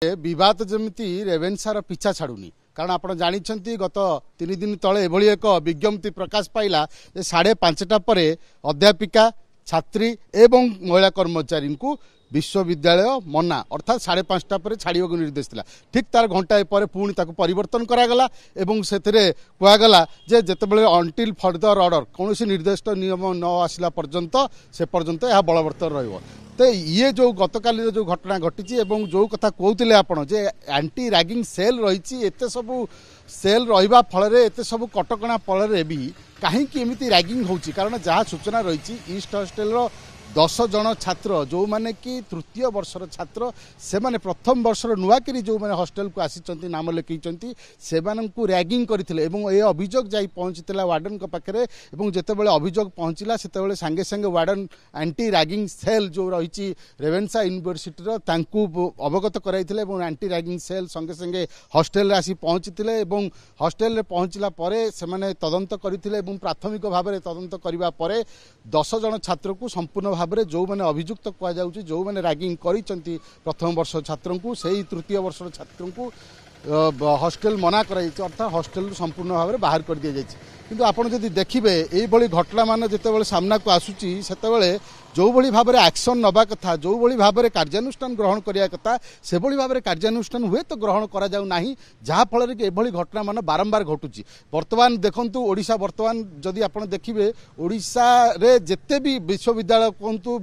विवाद जमी रेवेन्सार पिछा छाड़ुनी कारण आप जानते गत 3 दिन तले एभली एक विज्ञप्ति प्रकाश पाइला 5:30 पर अध्यापिका छात्री एवं महिला कर्मचारी को विश्वविद्यालय मना अर्थात 5:30 पर छाड़ा निर्देश था। ठीक तार घंटाए पर पुणी परिवर्तन करागला एवं से कहगला जे जितेबाला अंटिल फर्दर ऑर्डर कौन निर्दिष्ट नियम न आसला पर्यंत से पर्यंत यह बलवत्तर रहिबो। तो ये जो गतकाली जो घटना घटी जो कथा कहते आपण जे एंटी रैगिंग सेल रही एत सब सेल रहा फल एत सब कटकणा फल भी कहीं एमती रैगिंग होची कारण जहाँ सूचना रही ईस्ट हॉस्टेल 10 जन छात्र जो माने कि तृतीय वर्षर छात्र से माने प्रथम वर्षर नुआकरी जो माने हॉस्टेल को आसी नाम लिखई से रैगिंग करथिले एवं ए अभियोग जाई पहुंचीला वार्डन को पाखरे एवं जेतेबेले अभियोग पहुंचला सेतेबेले संगे संगे वार्डन एंटी रैगिंग सेल जो रही रेवेन्सा यूनिवर्सिटी तांकु अवगत कराइथिले एवं एंटी रैगिंग सेल संगे संगे हॉस्टेल आसी पहुंचीथिले एवं हॉस्टेल पहुंचला परे से माने तदंत करथिले एवं प्राथमिक भाव में तदंत करबा परे 10 जन छात्र को संपूर्ण भाव में जो मैंने अभियुक्त कहुच्छी जो मैंने रैगिंग करी प्रथम वर्ष छात्र को से तृतीय वर्ष छात्र को हॉस्टेल मना कराई अर्थात हॉस्टेल संपूर्ण भाव में बाहर कर दी जाए। किंतु आपड़ जदि देखिए ये घटना मान जिते सामना को आसूची से जो भली भाव में एक्शन नवा कथा जो भली भाव में कार्यानुष्ठान ग्रहण करिया कथा से भली भाव में कार्यानुष्ठान हुए तो ग्रहण करा जाऊ नाही जहाँफल कि एभली घटना मान बारंबार घटुची। बर्तमान देखंतु ओडिशा बर्तमान जदि आपण देखिए ओडिशा रे जेते भी विश्वविद्यालय कहतु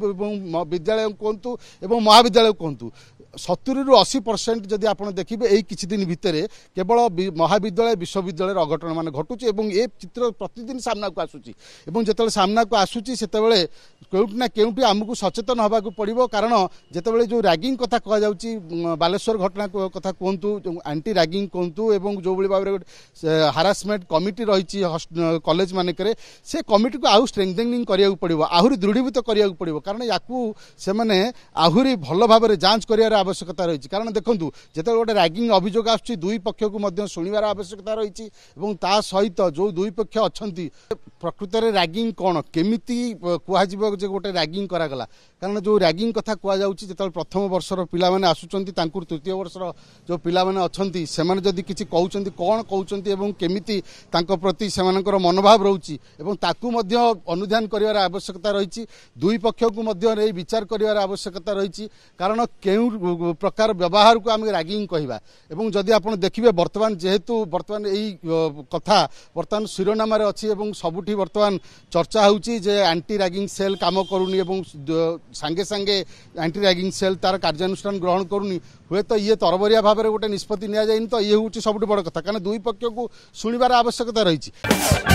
विद्यालय कहतु एवं महाविद्यालय कहतु 70 ରୁ 80% जदि आप देखिए यही किछि दिन भितर केवल महाविद्यालय विश्वविद्यालय अघटन मान घटुची एवं ए चित्र प्रतिदिन सामना को आसूची एवं जेतेबेले सामना को आसूची सेतेबेले केउटी ना केउटी आमको सचेतन होगा पड़ो कारण जेतेबेले जो रैगिंग कथा कह जाउची बालेश्वर घटना कथा कहतु एंटी रैगिंग कहतु एवं जो भली भाव हारासमेंट कमिटी रही कॉलेज मानक से कमिटी को आउ स्ट्रेंथनिंग करिया पड़ो आहुरी दृढ़ीभूत करिया पड़ो कारण याकू से माने आहुरी भल भाव में जांच करिया आवश्यकता रही कारण देखूँ जिते गोटे रैगिंग अभियोग आसुची दुई पक्ष को शुणवार आवश्यकता रही सहित जो दुई पक्ष अच्छा प्रकृत में रैगिंग कौन केमिति कह गोटे रैगिंग करागला कारण जो रैगिंग कथा कहुच्छी जो प्रथम वर्षर पिलाने आसुच्च तृतीय वर्षर जो पिलाने अच्छा से जदि किसी कहते कौन कहते केमिति प्रति से मनोभाव रोचे अनुध्यान कर आवश्यकता रही दुई पक्ष को विचार कर आवश्यकता रही कारण क्यों प्रकार व्यवहार को आम रैगिंग कहवा एवं जदि आप देखिए बर्तमान जेहेतु बर्तमान यही कथा बर्तमान शिरोनाम अच्छी सबुठी बर्तमान चर्चा होची जे एंटी रैगिंग सेल काम करूनी एवं सांगे सांगे एंटी रैगिंग सेल तार कार्यानुष्ठान ग्रहण करूनी हुए तो ये तरबरिया भाव में गोटे निष्पत्ति नि तो ये हूँ सबुठ बड़ कथा कारण दुई पक्ष को शुणवार आवश्यकता रही।